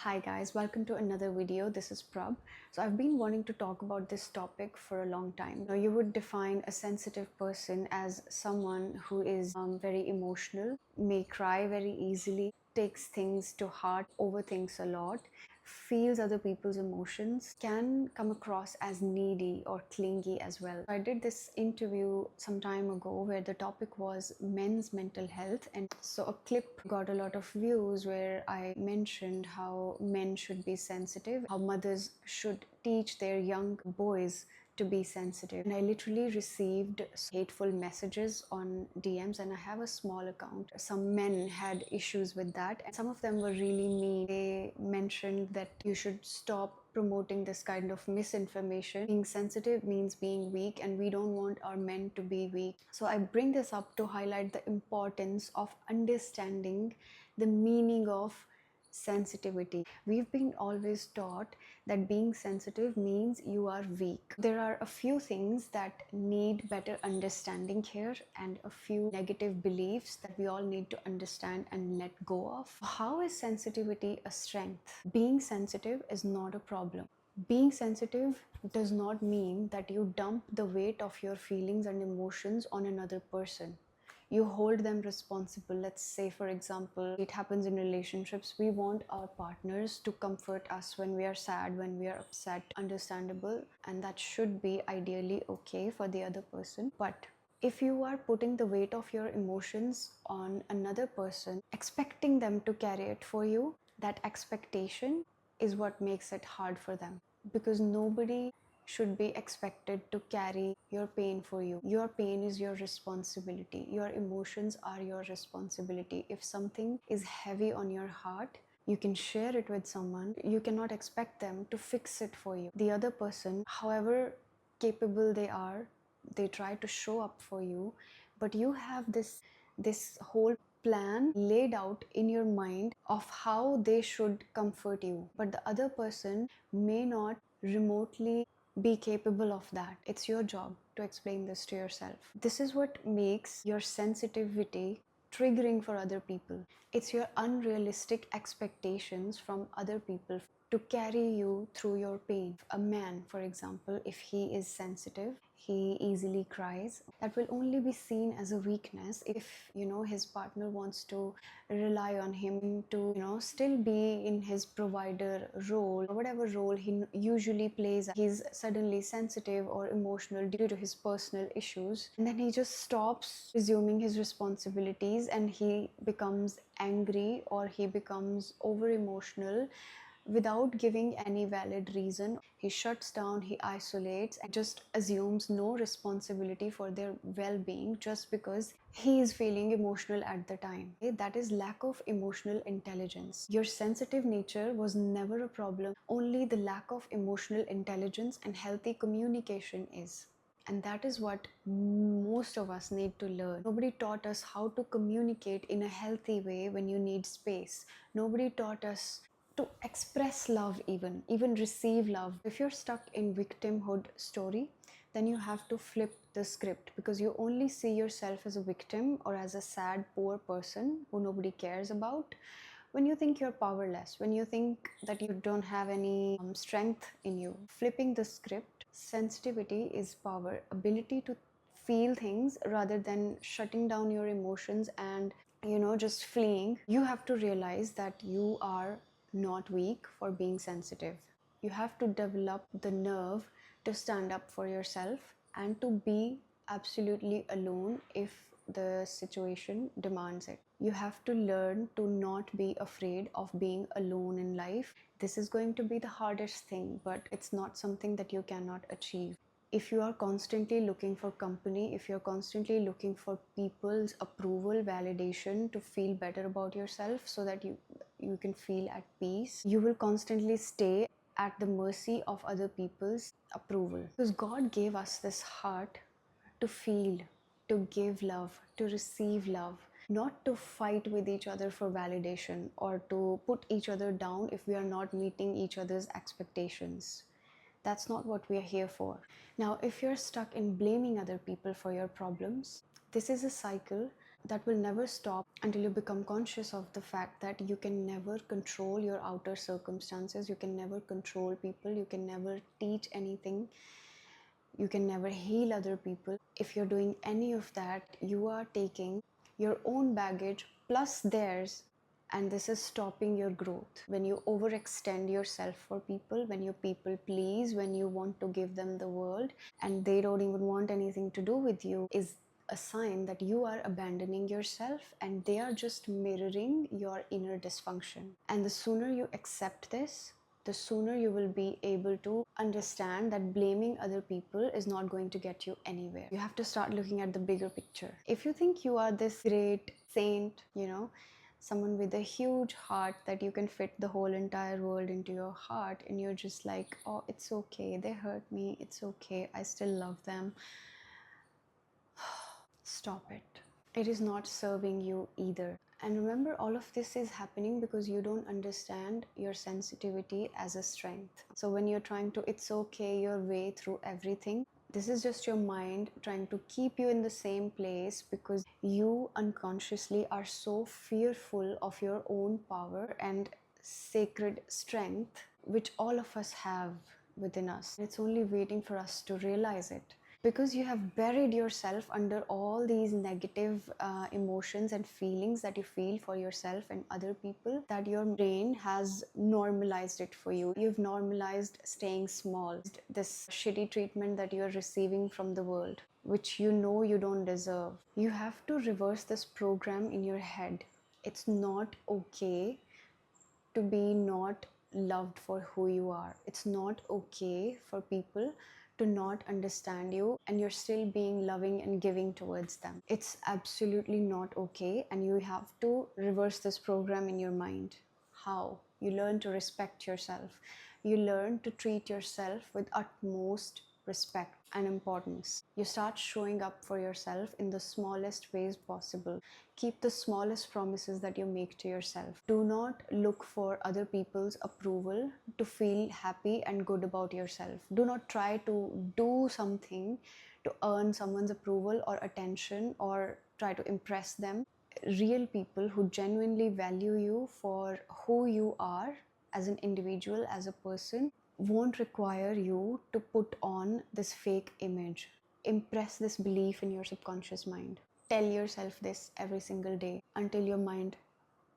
Hi guys, welcome to another video. This is Prab. So I've been wanting to talk about this topic for a long time. Now, you would define a sensitive person as someone who is very emotional, may cry very easily, takes things to heart, overthinks a lot, feels other people's emotions, can come across as needy or clingy as well. I did this interview some time ago where the topic was men's mental health, and so a clip got a lot of views where I mentioned how men should be sensitive, how mothers should teach their young boys to be sensitive. And I literally received hateful messages on DMs, and I have a small account. Some men had issues with that, and some of them were really mean. They mentioned that you should stop promoting this kind of misinformation. Being sensitive means being weak, and we don't want our men to be weak. So I bring this up to highlight the importance of understanding the meaning of sensitivity. We've been always taught that being sensitive means you are weak. There are a few things that need better understanding here, and a few negative beliefs that we all need to understand and let go of. How is sensitivity a strength? Being sensitive is not a problem. Being sensitive does not mean that you dump the weight of your feelings and emotions on another person. You hold them responsible. Let's say, for example, it happens in relationships. We want our partners to comfort us when we are sad, when we are upset. Understandable, and that should be ideally okay for the other person. But if you are putting the weight of your emotions on another person, expecting them to carry it for you, that expectation is what makes it hard for them, because nobody should be expected to carry your pain for you. Your pain is your responsibility. Your emotions are your responsibility. If something is heavy on your heart, you can share it with someone. You cannot expect them to fix it for you. The other person, however capable they are, they try to show up for you, but you have this whole plan laid out in your mind of how they should comfort you, but the other person may not remotely be capable of that. It's your job to explain this to yourself. This is what makes your sensitivity triggering for other people. It's your unrealistic expectations from other people to carry you through your pain. A man, for example, if he is sensitive, he easily cries, that will only be seen as a weakness if his partner wants to rely on him to still be in his provider role, or whatever role he usually plays. He's suddenly sensitive or emotional due to his personal issues, and then he just stops resuming his responsibilities, and he becomes angry or he becomes over emotional without giving any valid reason. He shuts down, he isolates, and just assumes no responsibility for their well-being just because he is feeling emotional at the time. That is lack of emotional intelligence. Your sensitive nature was never a problem. Only the lack of emotional intelligence and healthy communication is. And that is what most of us need to learn. Nobody taught us how to communicate in a healthy way when you need space. Nobody taught us to express love, even receive love. If you're stuck in victimhood story, then you have to flip the script, because you only see yourself as a victim or as a sad poor person who nobody cares about when you think you're powerless, when you think that you don't have any strength in you. Flipping the script, sensitivity is power, ability to feel things rather than shutting down your emotions and just fleeing. You have to realize that you are not weak for being sensitive. You have to develop the nerve to stand up for yourself and to be absolutely alone if the situation demands it. You have to learn to not be afraid of being alone in life. This is going to be the hardest thing, but it's not something that you cannot achieve. If you are constantly looking for company, if you're constantly looking for people's approval, validation to feel better about yourself so that you can feel at peace, you will constantly stay at the mercy of other people's approval. Because God gave us this heart to feel, to give love, to receive love, not to fight with each other for validation or to put each other down if we are not meeting each other's expectations. That's not what we are here for. Now, if you're stuck in blaming other people for your problems, this is a cycle That will never stop until you become conscious of the fact that you can never control your outer circumstances, you can never control people, you can never teach anything, you can never heal other people. If you're doing any of that, you are taking your own baggage plus theirs, and this is stopping your growth. When you overextend yourself for people, when you people please, when you want to give them the world and they don't even want anything to do with you, is a sign that you are abandoning yourself and they are just mirroring your inner dysfunction. And the sooner you accept this, the sooner you will be able to understand that blaming other people is not going to get you anywhere. You have to start looking at the bigger picture. If you think you are this great saint, someone with a huge heart that you can fit the whole entire world into your heart, and you're just like, oh, it's okay, they hurt me, it's okay, I still love them. Stop it. It is not serving you either. And remember, all of this is happening because you don't understand your sensitivity as a strength. So when you're trying to it's okay your way through everything, this is just your mind trying to keep you in the same place because you unconsciously are so fearful of your own power and sacred strength, which all of us have within us. It's only waiting for us to realize it. Because you have buried yourself under all these negative emotions and feelings that you feel for yourself and other people, that your brain has normalized it for you. You've normalized staying small, this shitty treatment that you're receiving from the world, which you know you don't deserve. You have to reverse this program in your head. It's not okay to be not loved for who you are. It's not okay for people to not understand you and you're still being loving and giving towards them. It's absolutely not okay, and you have to reverse this program in your mind. How? You learn to respect yourself. You learn to treat yourself with utmost respect and importance. You start showing up for yourself in the smallest ways possible. Keep the smallest promises that you make to yourself. Do not look for other people's approval to feel happy and good about yourself. Do not try to do something to earn someone's approval or attention or try to impress them. Real people who genuinely value you for who you are as an individual, as a person, won't require you to put on this fake image. Impress this belief in your subconscious mind. Tell yourself this every single day until your mind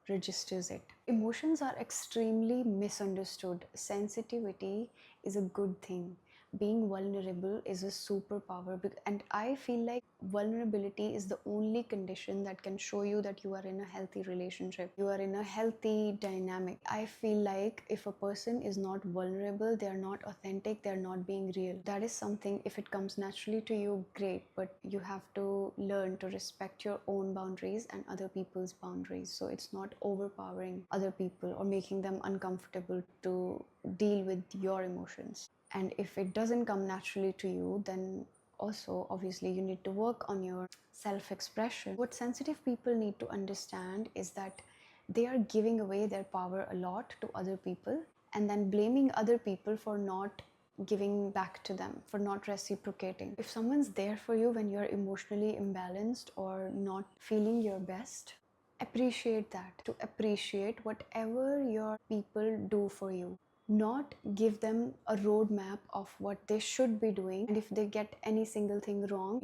registers it. Emotions are extremely misunderstood. Sensitivity is a good thing. Being vulnerable is a superpower, and I feel like vulnerability is the only condition that can show you that you are in a healthy relationship, you are in a healthy dynamic. I feel like if a person is not vulnerable, they are not authentic, they are not being real. That is something, if it comes naturally to you, great, but you have to learn to respect your own boundaries and other people's boundaries, so it's not overpowering other people or making them uncomfortable to deal with your emotions. And if it doesn't come naturally to you, then also obviously you need to work on your self-expression. What sensitive people need to understand is that they are giving away their power a lot to other people and then blaming other people for not giving back to them, for not reciprocating. If someone's there for you when you're emotionally imbalanced or not feeling your best, appreciate that. To appreciate whatever your people do for you, not give them a roadmap of what they should be doing, and if they get any single thing wrong,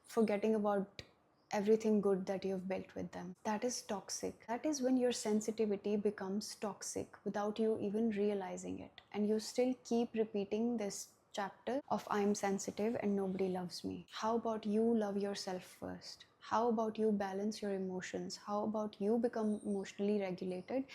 forgetting about everything good that you've built with them. That is toxic. That is when your sensitivity becomes toxic without you even realizing it, and you still keep repeating this chapter of I'm sensitive and nobody loves me. How about you love yourself first? How about you balance your emotions? How about you become emotionally regulated,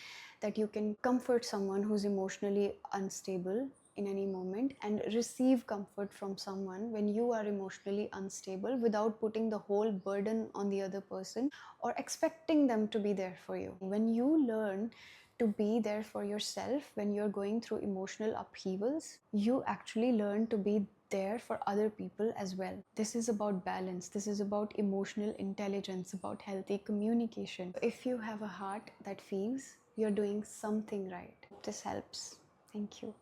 that you can comfort someone who's emotionally unstable in any moment and receive comfort from someone when you are emotionally unstable without putting the whole burden on the other person or expecting them to be there for you. When you learn to be there for yourself when you're going through emotional upheavals, you actually learn to be there for other people as well. This is about balance. This is about emotional intelligence, about healthy communication. If you have a heart that feels, you're doing something right. Hope this helps. Thank you.